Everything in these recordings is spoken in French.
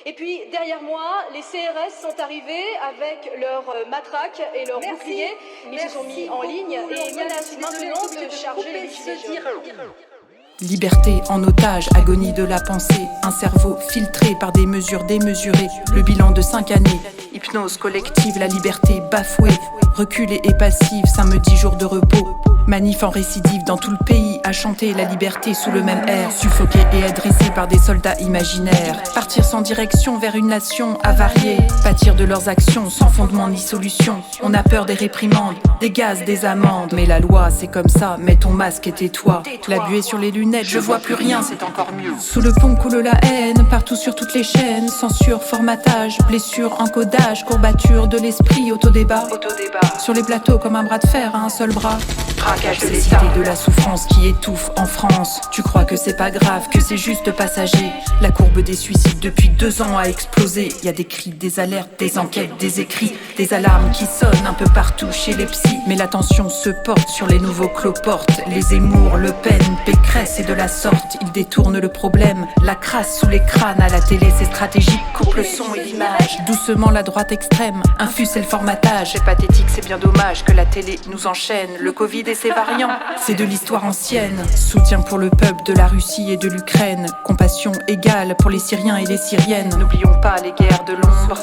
Et puis derrière moi, les CRS sont arrivés avec leurs matraques et leurs boucliers. Ils se sont mis en ligne et menacent maintenant de charger les gilets jaunes. Liberté en otage, agonie de la pensée, un cerveau filtré par des mesures démesurées, le bilan de 5 années, hypnose collective, la liberté bafouée, reculée et passive, samedi jour de repos, manif en récidive dans tout le pays, à chanter la liberté sous le même air, suffoqué et adressé par des soldats imaginaires, partir sans direction vers une nation avariée, pâtir de leurs actions sans fondement ni solution, on a peur des réprimandes, des gaz, des amendes, mais la loi c'est comme ça, mets ton masque et tais-toi, la buée sur les lunettes, je vois plus rien, c'est encore mieux. Sous le pont coule la haine, partout sur toutes les chaînes, censure, formatage, blessure, encodage, courbature de l'esprit, autodébat. Sur les plateaux comme un bras de fer à un seul bras. Braquage de l'État, de la souffrance qui étouffe en France. Tu crois que c'est pas grave, que c'est juste passager. La courbe des suicides depuis 2 ans a explosé. Y a des cris, des alertes, des enquêtes, des écrits, des alarmes qui sonnent un peu partout chez les psys. Mais l'attention se porte sur les nouveaux cloportes, les Zemmour, Le Pen, Pécresse et de la sorte. Ils détournent le problème, la crasse sous les crânes. À la télé c'est stratégique, coupe le son et l'image. Doucement la droite extrême, infuse et le formatage. C'est pathétique, c'est bien dommage que la télé nous enchaîne. Le Covid et ses variants, c'est de l'histoire ancienne. Soutien pour le peuple de la Russie et de l'Ukraine. Compassion égale pour les Syriens et les Syriennes. N'oublions pas les guerres de l'ombre.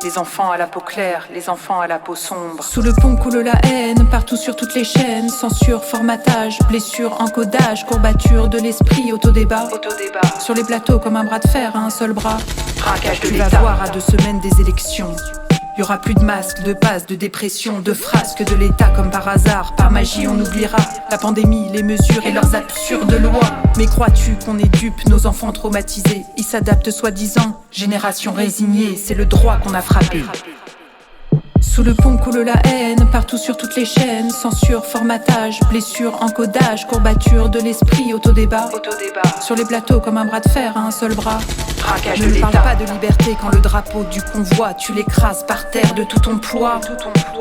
Les enfants à la peau claire, les enfants à la peau sombre. Sous le pont coule la haine, partout sur toutes les chaînes. Censure, formatage, blessure, encodage, courbature de l'esprit, autodébat. Sur les plateaux comme un bras de fer à un seul bras. Braquage de l'État. Tu vas voir à 2 semaines des élections. Y aura plus de masques, de passes, de dépression, de frasques de l'État comme par hasard. Par magie on oubliera la pandémie, les mesures et leurs absurdes lois. Mais crois-tu qu'on est dupes, nos enfants traumatisés? Ils s'adaptent soi-disant, génération résignée, c'est le droit qu'on a frappé. Sous le pont coule la haine, partout sur toutes les chaînes. Censure, formatage, blessure, encodage, courbature de l'esprit, autodébat. Sur les plateaux comme un bras de fer à un seul bras. Braquage de l'État. Ne parle pas de liberté quand le drapeau du convoi, tu l'écrases par terre de tout ton poids.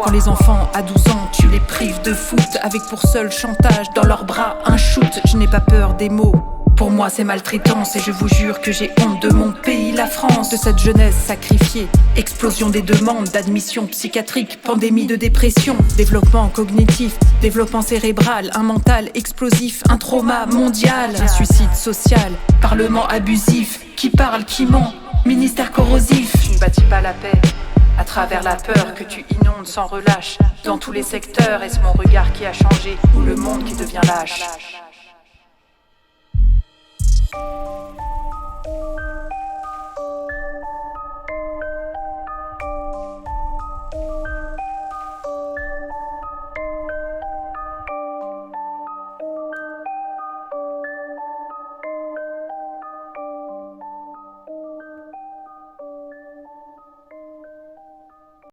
Quand les enfants à 12 ans, tu les prives de foot, avec pour seul chantage dans leurs bras un shoot. Je n'ai pas peur des mots. Pour moi c'est maltraitance et je vous jure que j'ai honte de mon pays, la France. De cette jeunesse sacrifiée, explosion des demandes d'admission psychiatrique, pandémie de dépression, développement cognitif, développement cérébral, un mental explosif, un trauma mondial, un suicide social, parlement abusif, qui parle, qui ment, ministère corrosif. Tu ne bâtis pas la paix à travers la peur que tu inondes sans relâche. Dans tous les secteurs, est-ce mon regard qui a changé ou le monde qui devient lâche?